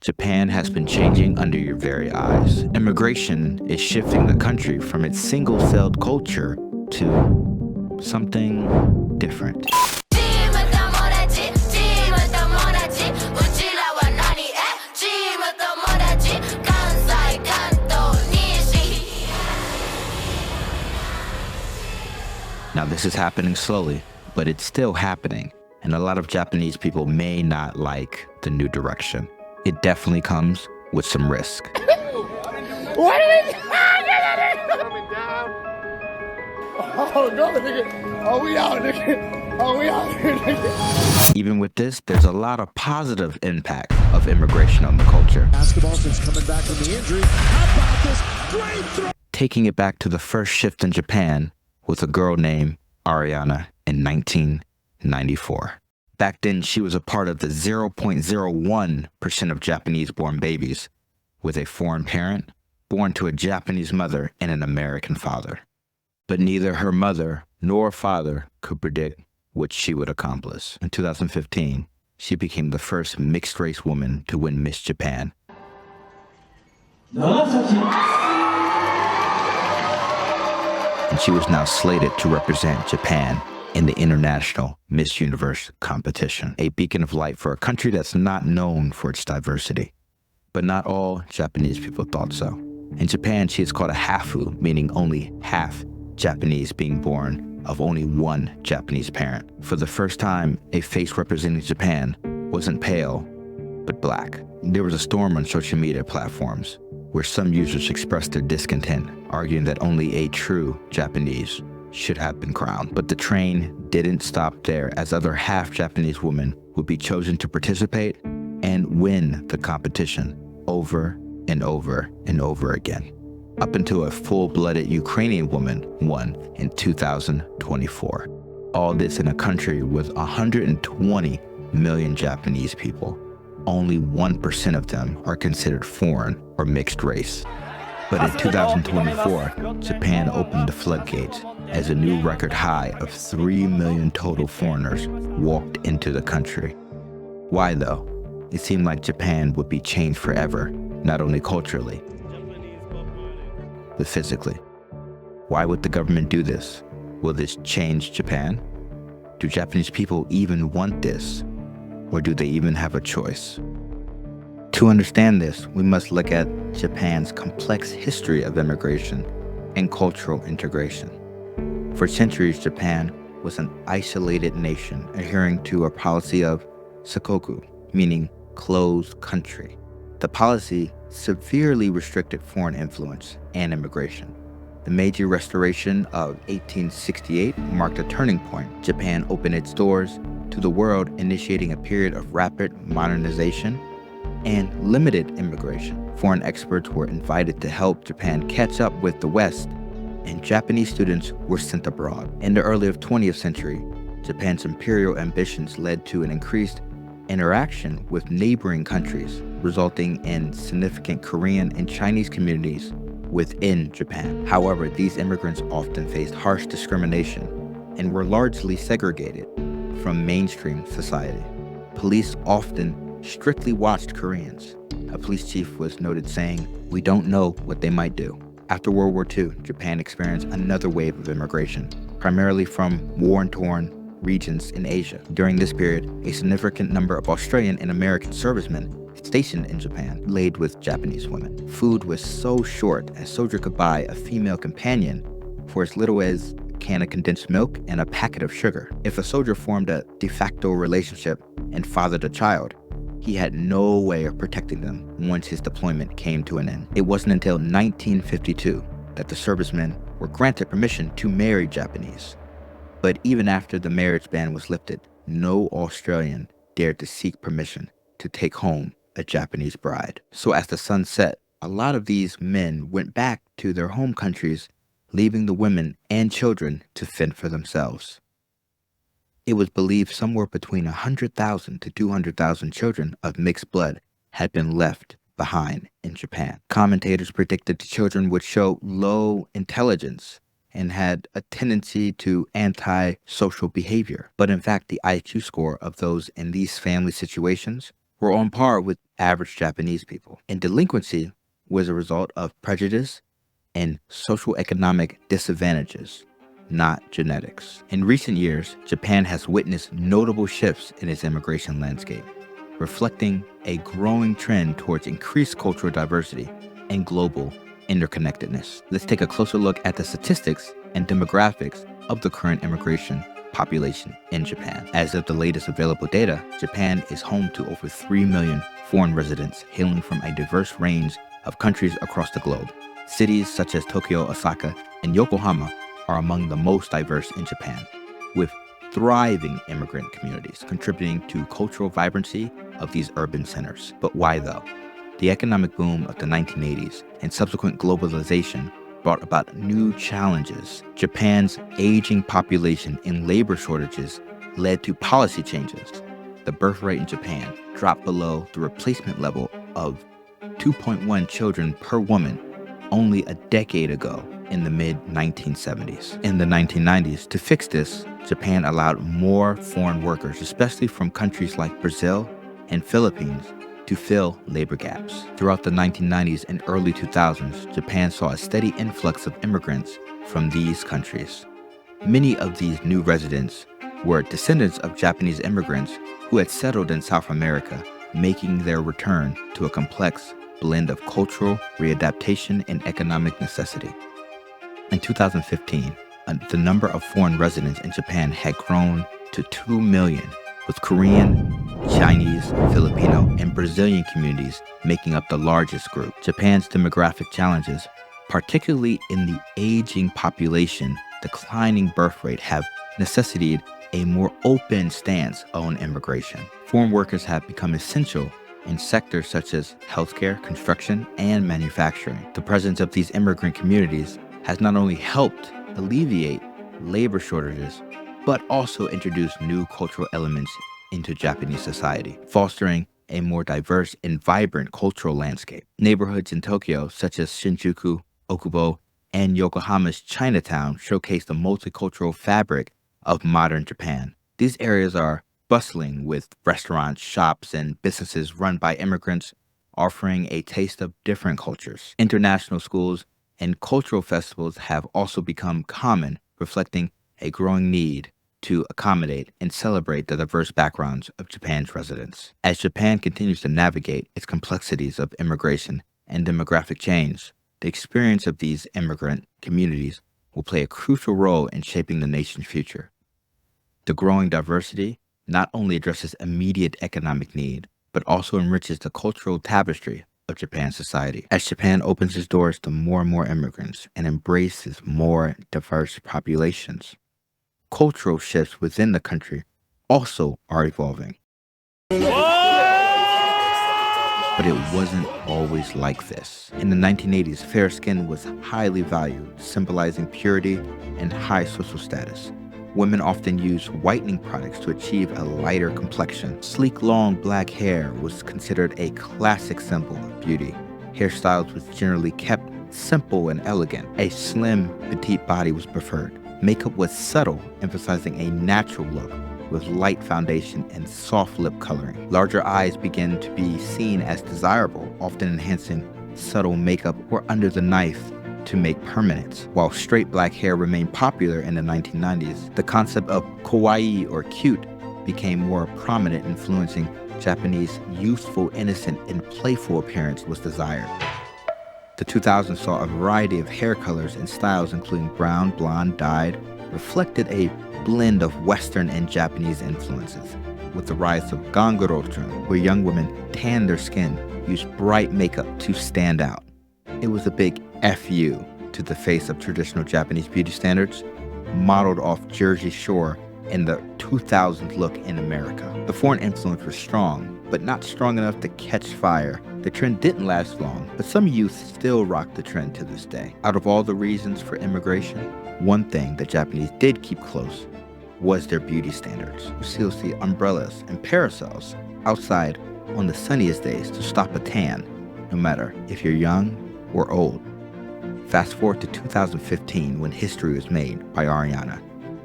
Japan has been changing under your very eyes. Immigration is shifting the country from its single-celled culture to something different. Now, this is happening slowly, but it's still happening, and a lot of Japanese people may not like the new direction. It definitely comes with some risk. What are we coming down? Oh, no, nigga. Oh, we out, nigga. Oh, we out here, nigga. Even with this, there's a lot of positive impact of immigration on the culture. Basketball since coming back from the injury. How about this great throw? Taking it back to the first shift in Japan with a girl named Ariana in 1994. Back then, she was a part of the 0.01% of Japanese-born babies with a foreign parent, born to a Japanese mother and an American father. But neither her mother nor father could predict what she would accomplish. In 2015, she became the first mixed-race woman to win Miss Japan. And she was now slated to represent Japan in the International Miss Universe competition, a beacon of light for a country that's not known for its diversity. But not all Japanese people thought so. In Japan, she is called a hafu, meaning only half Japanese, being born of only one Japanese parent. For the first time, a face representing Japan wasn't pale, but black. There was a storm on social media platforms where some users expressed their discontent, arguing that only a true Japanese should have been crowned. But the train didn't stop there, as other half-Japanese women would be chosen to participate and win the competition over and over and over again, up until a full-blooded Ukrainian woman won in 2024. All this in a country with 120 million Japanese people. Only 1% of them are considered foreign or mixed race. But in 2024, Japan opened the floodgates as a new record high of 3 million total foreigners walked into the country. Why though? It seemed like Japan would be changed forever, not only culturally, but physically. Why would the government do this? Will this change Japan? Do Japanese people even want this? Or do they even have a choice? To understand this, we must look at Japan's complex history of immigration and cultural integration. For centuries, Japan was an isolated nation adhering to a policy of sakoku, meaning closed country. The policy severely restricted foreign influence and immigration. The Meiji Restoration of 1868 marked a turning point. Japan opened its doors to the world, initiating a period of rapid modernization and limited immigration. Foreign experts were invited to help Japan catch up with the West, and Japanese students were sent abroad. In the early 20th century, Japan's imperial ambitions led to an increased interaction with neighboring countries, resulting in significant Korean and Chinese communities within Japan. However, these immigrants often faced harsh discrimination and were largely segregated from mainstream society. Police often strictly watched Koreans. A police chief was noted saying, "We don't know what they might do." After World War II, Japan experienced another wave of immigration, primarily from war-torn regions in Asia. During this period, a significant number of Australian and American servicemen stationed in Japan laid with Japanese women. Food was so short, a soldier could buy a female companion for as little as a can of condensed milk and a packet of sugar. If a soldier formed a de facto relationship and fathered a child, he had no way of protecting them once his deployment came to an end. It wasn't until 1952 that the servicemen were granted permission to marry Japanese. But even after the marriage ban was lifted, no Australian dared to seek permission to take home a Japanese bride. So as the sun set, a lot of these men went back to their home countries, leaving the women and children to fend for themselves. It was believed somewhere between 100,000 to 200,000 children of mixed blood had been left behind in Japan. Commentators predicted the children would show low intelligence and had a tendency to anti-social behavior. But in fact, the IQ score of those in these family situations were on par with average Japanese people, and delinquency was a result of prejudice and socioeconomic disadvantages, not genetics. In recent years, Japan has witnessed notable shifts in its immigration landscape, reflecting a growing trend towards increased cultural diversity and global interconnectedness. Let's take a closer look at the statistics and demographics of the current immigration population in Japan. As of the latest available data, Japan is home to over 3 million foreign residents hailing from a diverse range of countries across the globe. Cities such as Tokyo, Osaka, and Yokohama are among the most diverse in Japan, with thriving immigrant communities contributing to cultural vibrancy of these urban centers. But why though? The economic boom of the 1980s and subsequent globalization brought about new challenges. Japan's aging population and labor shortages led to policy changes. The birth rate in Japan dropped below the replacement level of 2.1 children per woman only a decade ago in the mid-1970s. In the 1990s, to fix this, Japan allowed more foreign workers, especially from countries like Brazil and Philippines, to fill labor gaps. Throughout the 1990s and early 2000s, Japan saw a steady influx of immigrants from these countries. Many of these new residents were descendants of Japanese immigrants who had settled in South America, making their return to a complex blend of cultural readaptation and economic necessity. In 2015, the number of foreign residents in Japan had grown to 2 million, with Korean, Chinese, Filipino, and Brazilian communities making up the largest group. Japan's demographic challenges, particularly in the aging population, declining birth rate, have necessitated a more open stance on immigration. Foreign workers have become essential in sectors such as healthcare, construction, and manufacturing. The presence of these immigrant communities has not only helped alleviate labor shortages, but also introduced new cultural elements into Japanese society, fostering a more diverse and vibrant cultural landscape. Neighborhoods in Tokyo, such as Shinjuku, Okubo, and Yokohama's Chinatown, showcase the multicultural fabric of modern Japan. These areas are bustling with restaurants, shops, and businesses run by immigrants, offering a taste of different cultures. International schools and cultural festivals have also become common, reflecting a growing need to accommodate and celebrate the diverse backgrounds of Japan's residents. As Japan continues to navigate its complexities of immigration and demographic change, the experience of these immigrant communities will play a crucial role in shaping the nation's future. The growing diversity not only addresses immediate economic need, but also enriches the cultural tapestry of Japan's society. As Japan opens its doors to more and more immigrants and embraces more diverse populations, cultural shifts within the country also are evolving. But it wasn't always like this. In the 1980s, fair skin was highly valued, symbolizing purity and high social status. Women often used whitening products to achieve a lighter complexion. Sleek, long black hair was considered a classic symbol of beauty. Hairstyles was generally kept simple and elegant. A slim, petite body was preferred. Makeup was subtle, emphasizing a natural look with light foundation and soft lip coloring. Larger eyes began to be seen as desirable, often enhancing subtle makeup or under the knife to make permanence. While straight black hair remained popular in the 1990s, the concept of kawaii or cute became more prominent, influencing Japanese youthful, innocent, and playful appearance was desired. The 2000s saw a variety of hair colors and styles, including brown, blonde, dyed, reflected a blend of Western and Japanese influences. With the rise of ganguro-tron, where young women tanned their skin, used bright makeup to stand out. It was a big FU to the face of traditional Japanese beauty standards, modeled off Jersey Shore and the 2000s look in America. The foreign influence was strong, but not strong enough to catch fire. The trend didn't last long, but some youth still rock the trend to this day. Out of all the reasons for immigration, one thing the Japanese did keep close was their beauty standards. You still see umbrellas and parasols outside on the sunniest days to stop a tan, no matter if you're young or old. Fast forward to 2015 when history was made by Ariana,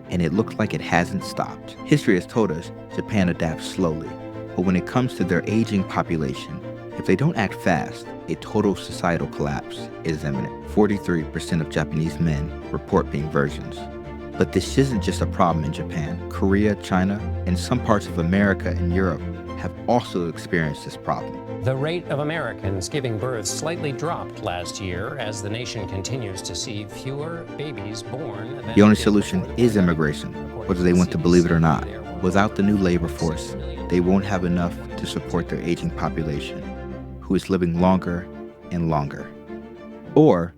and it looks like it hasn't stopped. History has told us Japan adapts slowly, But when it comes to their aging population, if they don't act fast, a total societal collapse is imminent. 43% of Japanese men report being virgins. But this isn't just a problem in Japan. Korea, China, and some parts of America and Europe have also experienced this problem. The rate of Americans giving birth slightly dropped last year as the nation continues to see fewer babies born. The only solution is immigration, whether they want to believe it or not. Without the new labor force, they won't have enough to support their aging population, who is living longer and longer. Or